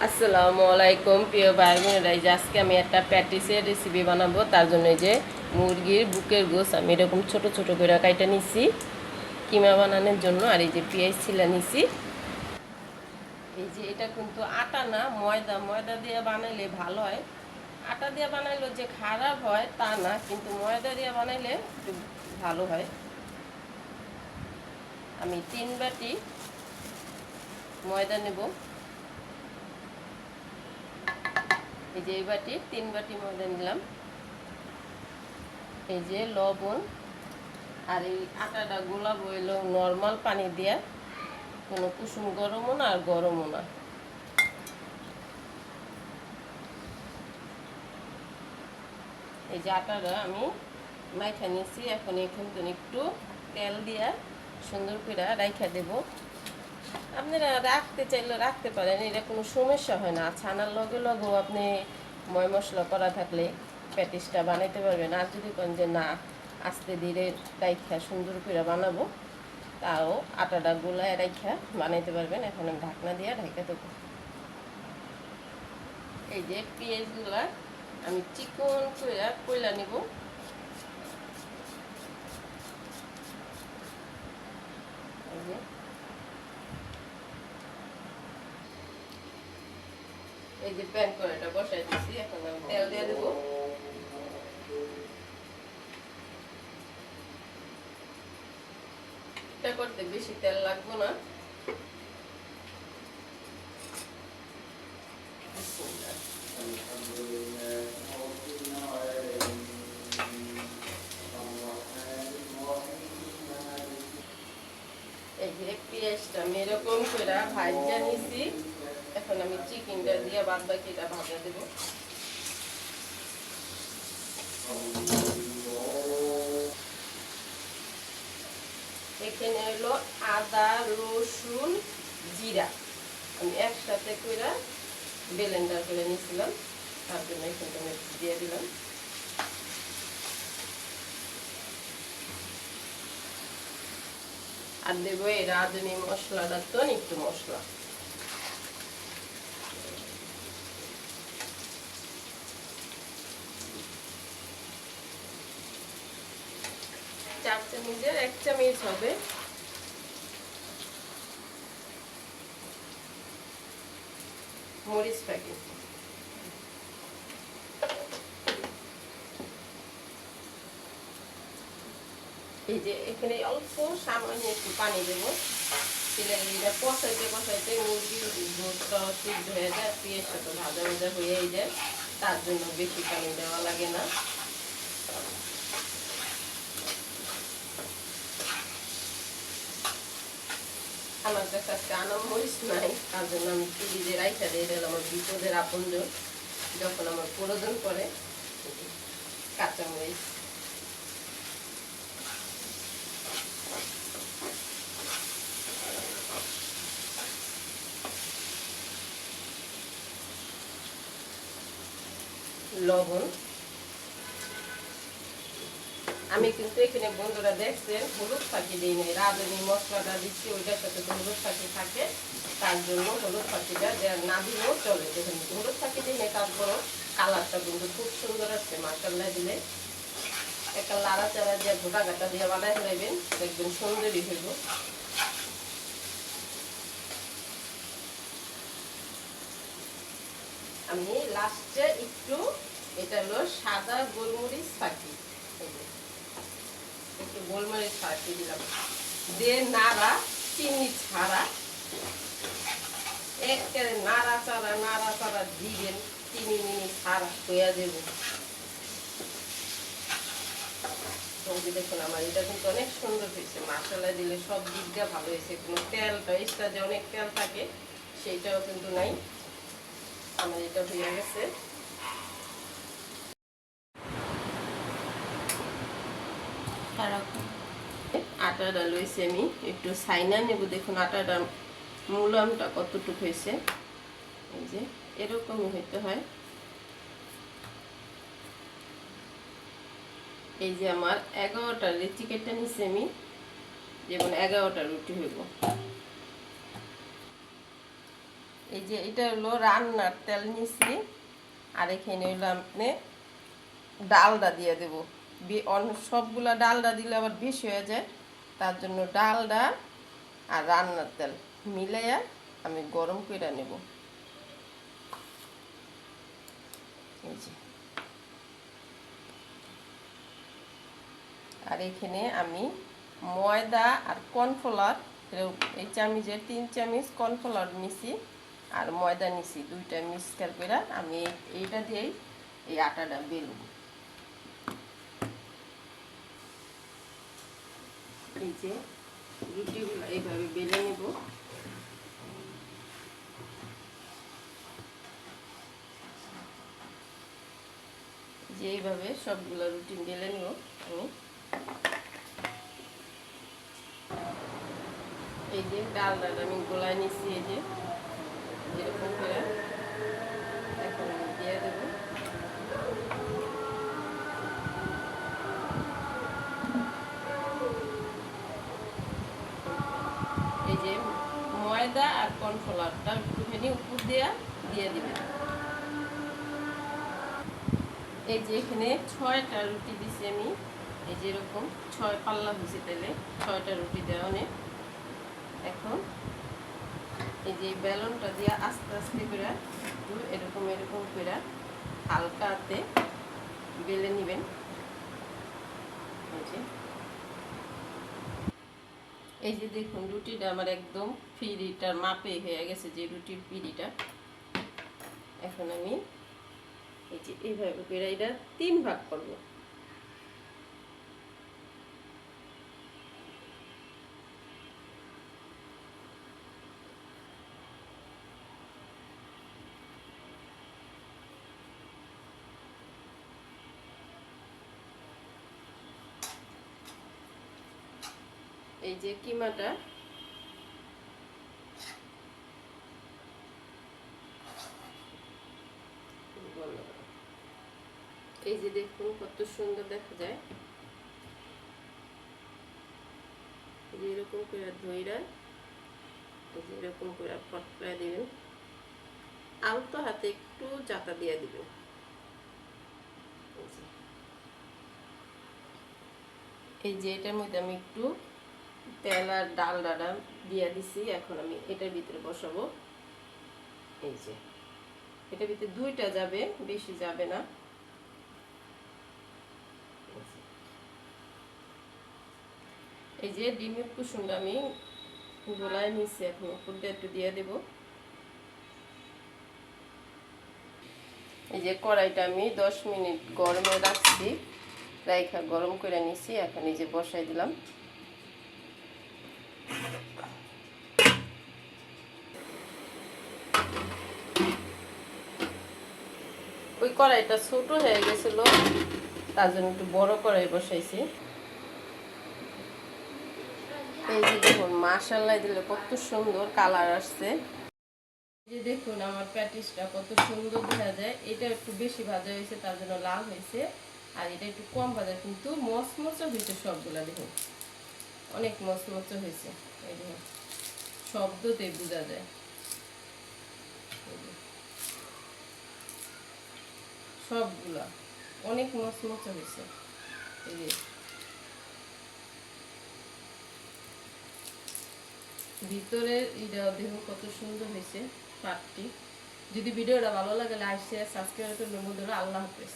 আসসালামু আলাইকুম প্রিয় ভাই বোনেরা, এই যে আজকে আমি একটা প্যাটিসের রেসিপি বানাবো। তার জন্য এই যে মুরগির বুকের গোস আমি এরকম ছোট ছোট করে কাইটা নিছি কিমা বানানোর জন্য। আর এই যে পেঁয়াজ ছিলা নিছি। এই যে এটা কিন্তু আটা না, ময়দা। ময়দা দিয়ে বানাইলে ভালো হয়। আটা দিয়ে বানাইলে যে খারাপ হয় তা না, কিন্তু ময়দা দিয়ে বানাইলে একটু ভালো হয়। আমি 3 বাটি ময়দা নেব। এই যে এই বাটি 3 বাটি ময়দা নিলাম। এই যে লবণ, আর এই আটাটা গোলাপ হইল নর্মাল পানি দিয়ে, কোনো কুসুম গরমও না আর গরমও না। এই যে আটাটা আমি মাইখা নিয়েছি। এখন এখান থেকে একটু তেল দিয়া সুন্দর করে রাইখা দেব। আপনারা রাখতে চাইলে রাখতে পারেন, এটা কোনো সমস্যা হয় না। ছানার লগে লগেও আপনি ময় মশলা করা থাকলে প্যাটিসটা বানাইতে পারবেন। আর যদি কোন যে না, আস্তে ধীরে রাইখা সুন্দর করে বানাবো, তাও আটাটা গোলায় রাইখা বানাইতে পারবেন। এখন আমি ঢাকনা দিয়ে ঢাকা দেবো। এই যে পেঁয়াজগুলা আমি চিকন করে কইলা নিব। এই যে প্যান কড়াইটা বসাই দিচ্ছি। এখন আমি তেল দিয়ে দেবো। এটা করতে বেশি তেল লাগবে না। এই যে পেঁয়াজটা আমি এরকম করে ভাজা নিছি। এখন আমি চিকেনটা দিয়ে বাদ বাকিটা ভাজা দেবো। এখানে হলো আদা, রসুন, জিরা আমি একসাথে করে ব্লেন্ডার করে নিয়েছিলাম। তার জন্য এখানটা আমি দিয়ে দিলাম। আর দেবো এই রাঁধুনি মশলাটা, তো একটু মশলা 4 চামচের 1 চামচ হবে। মরিচ প্যাকেট। এই যে এখানে অল্প সামান্য একটু পানি দেবো। এটা কষাইতে কষাইতে মুরগির দুধটা সিদ্ধ হয়ে যায়, পেঁয়াজটা তো ভাজা ভাজা হয়েই যায়। তার জন্য বেশি পানি দেওয়া লাগে না। আমার কাছে আজকে আনাম মরিচ নাই, তার জন্য আমি ফ্রিজে রাইখা দিয়ে দিলাম। আমার বিপদের আপনজন যখন আমার প্রয়োজন পড়ে। কাঁচামরিচ, লবণ। আমি কিন্তু এখানে বন্ধুরা দেখছেন হলুদ ফাঁকি দিই নাই, রাঁধুনি মশলাটা দিচ্ছি ওইটার সাথে হলুদ ফাঁকি থাকে, তার জন্য হলুদ ফাঁকিটা না দিলেও চলে। দেখুন হলুদ ফাঁকি দিই নাই, তারপরও কালারটা কিন্তু খুব সুন্দর আসছে মাশাআল্লাহ। দিলে একটা লাড়া চাড়া দিয়ে গোটা গাটা দিয়ে বানাই ফেলাইবেন, দেখবেন সুন্দরই হইব। আমি লাস্টে একটু, এটা হলো সাদা গোলমরিচ ফাঁকি, একটু গোলমরিচ ফাঁকি দিলাম। দিয়ে নাড়া, চিনি ছাড়া একেবারে নাড়া চাড়া দিবেন। চিনি মিনি ছাড়া হইয়া দেব। দেখুন আমার এটা কিন্তু অনেক সুন্দর হয়েছে। মশলা দিলে সব দিক দিয়ে ভালো হয়েছে। কোনো তেলটা এক্সট্রা যে অনেক তেল থাকে সেইটাও কিন্তু নাই। আমার এটা হয়ে গেছে। আটাটা লইছি আমি একটু সাইনা নেব। দেখুন আটাটা মুলামটা কতটুকু হয়েছে। এই যে এরকমই হইতে হয়। এই যে আমার 11টা লিচি কেটে নিছি আমি, যেমন 11টা রুটি হইব। এই যে এটা হলো রান্নার তেল নিছি, আর এখানে হলো আপনি ডালডা দিয়ে দেব। সবগুলা ডালডা দিলে আবার বেশি হয়ে যায়, তার জন্য ডালডা আর রান্নার তেল মিলাইয়া আমি গরম করে নেব। এই যে, আর এখানে আমি ময়দা আর কর্নফ্লাওয়ার, এই চামচের 3 চামচ কর্নফ্লাওয়ার নিছি, আর ময়দা নিছি, দুইটা মিক্সচার করে আমি এইটা দিয়েই এই আটাটা বেলব। এই যে রুটিগুলো এইভাবে বেলে নেব। যে এইভাবে সবগুলো রুটি বেলে নেব আমি। এই যে ডালটা আমি গোলায় নিচ্ছি, এই যে এরকম করে এখন আমি দিয়ে দেবো। এই যে ময়দা আর কর্নফ্লাওয়ারটা একটুখানি উপর দিয়ে দিবেন। এই যে এখানে 6টা রুটি দিছি আমি, এই যে এরকম 6 পাল্লা হয়েছে, তাহলে 6টা রুটি দেওয়া অনেক। এখন এই যে বেলনটা দিয়ে আস্তে আস্তে করে একটু এরকম এরকম করে হালকা হাতে বেলে নেবেন। এই যে দেখুন রুটিটা আমার একদম পিঁড়িটার মাপে হয়ে গেছে, যে রুটির পিঁড়িটা। এখন আমি এই যে এইভাবে করে এটা 3 ভাগ করব। এই যে কিমাটা এই যে দেখুন কত সুন্দর দেখা যায়। এরকম করে ধইরা এই যে এরকম করে পটলায় দিবেন, আলতো হাতে একটু চাটা দিয়ে দিবেন। এই যে এটার মধ্যে আমি একটু তেল আর ডালডা দিয়ে দিছি। এখন আমি এটার ভিতরে বসাবো। এই যে এটার ভিতরে 2টা যাবে, বেশি যাবে না। এই যে ডিমের কুসুমটা আমি গোলায় নিচ্ছি, এখন উপর দিয়ে একটু দিয়ে দেব। এই যে কড়াইটা আমি 10 মিনিট গরমে রাখছি, রাইখা গরম করে নিছি। এখন এই যে বসাই দিলাম। ওই কড়াইটা ছোট হয়ে গেছিল, তার জন্য একটু বড় কড়াই বসাইছি। এই যে দেখুন মাশাআল্লাহ দিলে কত সুন্দর কালার আসছে। এই যে দেখুন আমার প্যাটিসটা কত সুন্দর দেখা যায়। এটা একটু বেশি ভাজা হয়েছে, তার জন্য লাল হয়েছে, আর এটা একটু কম ভাজা, কিন্তু মচমচে হয়েছে সবগুলা। দেখুন অনেক মচমচে হয়েছে, এই দেখুন শব্দতেই বোঝা যায়। সবগুলা অনেক মচমচে হয়েছে। এই যে ভিতরে এটা দেখুন কত সুন্দর হয়েছে পাটটি। যদি ভিডিওটা ভালো লাগে লাইক শেয়ার সাবস্ক্রাইব করবেন বন্ধুরা। আল্লাহ হাফেজ।